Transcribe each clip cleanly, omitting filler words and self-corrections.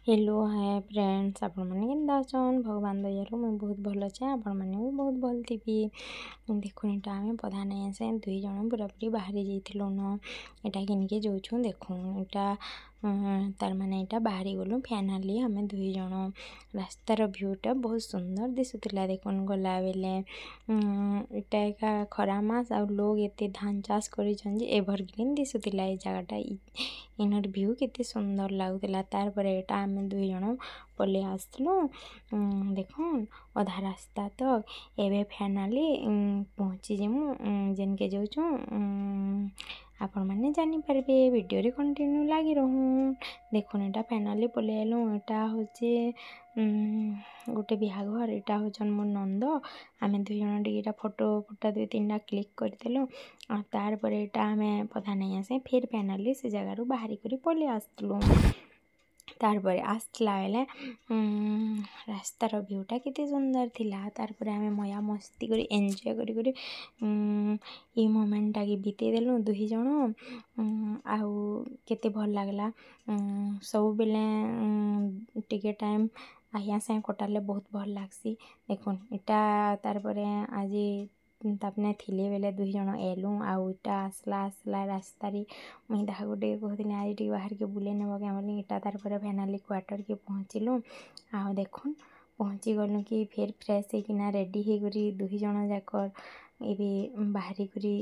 Hello hi friends आपण मैंने केन्ता अछन भगवान दयालु मुझे बहुत भल अच्छे आपण मैंने भी बहुत भल थी देखुन इटा आम पधा नहीं आसे दुई जन पूरापूरी बाहरी जाइलु न इटा किनिके जाऊँ देखुन इटा तार माने इटा बाहरी गलु फाइनाली आम दुई जन रास्तार भ्यूटा बहुत सुंदर दिशुला देखुन गला बेले इटा एका खरा मास आ लोग एते धान चाष कर एभरग्रीन दिशुला ये जगटा इनर भ्यू केते सुंदर लगुला तार पर एटा आम दुई जन पले आसलु देखुन अधा रास्ता तक एवं फाइनाली पहुँची जेमु जेनके जाऊँ आपण मैंने जानीपर वीडियो रे कंटिन्यू लगी रहूँ देखुन एटा फाइनाली पले आलु एटा हूँ गोटे बिहाघर एटा हूँ मोर नंद आम दुई जन टीटा फोटो फोटा दुई तीन क्लिक करदेलु तार पर एटा आम पता नहीं आसे फिर फाइनाली से जगार बाहरी कर पले आसलु तार पर आसला बेले रास्तार भ्यूटा केते सुंदर थिला तार पर आम मया मस्ती करी एंजॉय करी ये मोमेंटा के बीते देलु दुई जन आउ केते भल लागला सब बेले टिके टाइम आया से कटाले बहुत भल लागसी देखुन इटा तार पर आज तापने थिले बेले दुई जन एलु आउ इटा आसला रास्ता मुई दाहा गोटे कहती आज टी बाहर के बुले नेब क्या बोली इटा तार पर फाइनाली क्वार्टर के पहुँचलु आउ देखुन पहुँची गलु कि फिर फ्रेश होकिना रेडी होकर दुई जन जाकर ये बाहरी करी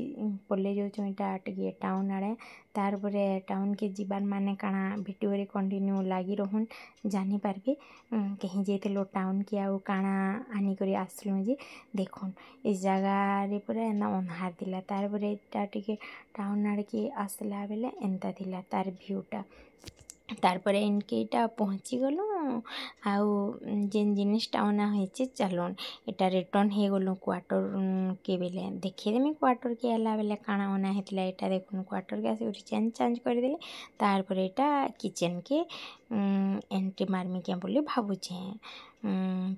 पले जाऊँ इटा टे टाउन आड़े तार पर टाउन के जीवार माने काना वीडियो रे कंटिन्यू लगी रहून जानी पारबे कहीं जाइलो टाउन की आउ काना आनी करी आसलु जे देखुन इस जगह रे पूरा एंदा अन्हार थिला तार पर इटा टिके टाउन आड़े के आसला बेले एंता थिला तार भ्यूटा तार पर इनके इटा पहुँची गलु आउ जेन जिनिसटा अना होइचे चलुन इटा रिटर्न हो गलु क्वार्टर के बेले देखीदेमी क्वार्टर के आला बेले काना अना होता इटा देखुन क्वार्टर के आसी चेंज करदेले तार पर इटा किचन के एंट्री मारमी क्या बोली भावुचे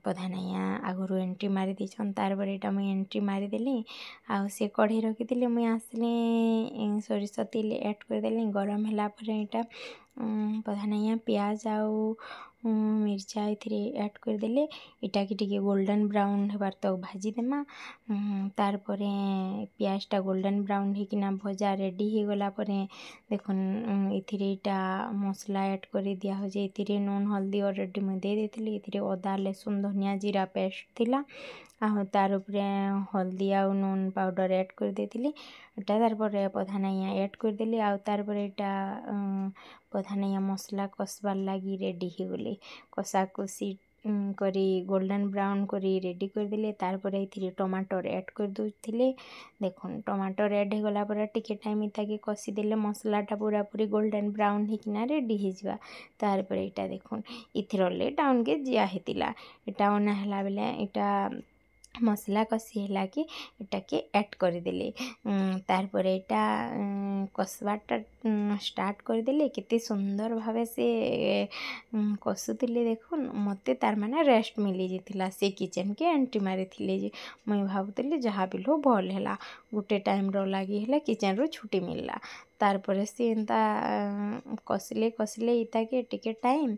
पता नहीं आगु एंट्री मारी देछन तार पर इटा मुई एंट्री मारीदेली आउ से कढ़ई रखी मुई आसली सोरिष तेल ऐड करदेली गरम होला पर इटा पता नहीं प्याज आउ मिर्चा ये ऐड करदेले इटा कि टिके गोल्डन ब्राउन होबार तक भाजीदेमा तार परे प्याजटा गोल्डन ब्राउन होकिना भजा रेडी हो गला परे देखुन इथिरे इटा मसला ऐड कर दिया हो जे इथिरे नून हल्दी ऑलरेडी मुझे दे देती इथिरे अदा लहसुन धनिया जीरा पेस्ट थिला आउ तार उपरे हल्दी आउ नून पाउडर ऐड कर देती इटा तार पर पधा नहीं ऐड करदेली आउ तार पर इटा पधा नहीं मसला कषबार लगी रेडी हो गले कषा कषी करी गोल्डन ब्राउन करी रेडी करदेले तार पर इथिरे टमाटर ऐड कर दूथिले देखुन टमाटर ऐड हो गला पर टिके टाइम इताके कषी देले मसलाटा पूरा पूरी गोल्डन ब्राउन होकिना रेडी हो जावा तार पर इटा देखुन इथिरले टाउन के जिया हेतिला इटा अना हला बेले इटा मसला कषी है कि इटा के ऐड करदेले तार पर इटा कषबाटा स्टार्ट करदेले केते सुंदर भावे से कषुले देखुन मते तार माने रेस्ट मिली जाइतिला से किचन के एंट्री मारी थिले जे मुई भाबुतली जहाँ भी लो भल है गोटे टाइम रो लगी है किचन रो छुट्टी मिलला तार पर से एंता कषिले इता के टिके टाइम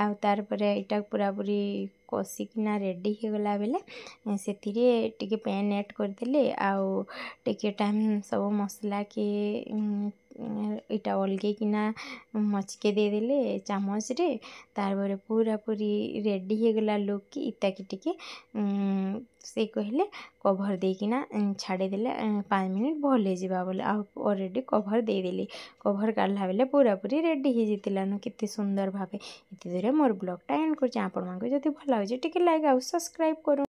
आउ तार पर इटा पूरा पूरी कषिकिना रेडी हो गला बेले से टिके पैन ऐड करदेले आउ टिके टाइम सब मसला के इटा अलगे किना मचके देदेले चामच रे तार पर पूरा पूरी रेडी हो गला लोग की इता कि टिके से कहले कभर देकिना छाड़देले 5 मिनट भल जावा बोले ऑलरेडी कभर देदेली कभर काढ़ला बेले पूरा पूरी रेडी हो जाइतिलानु केते सुंदर भावे इति दूर मोर ब्लॉगटा एंड करछि आपण मानको जदि भल लागे टिके लाइक आउ सब्सक्राइब करू।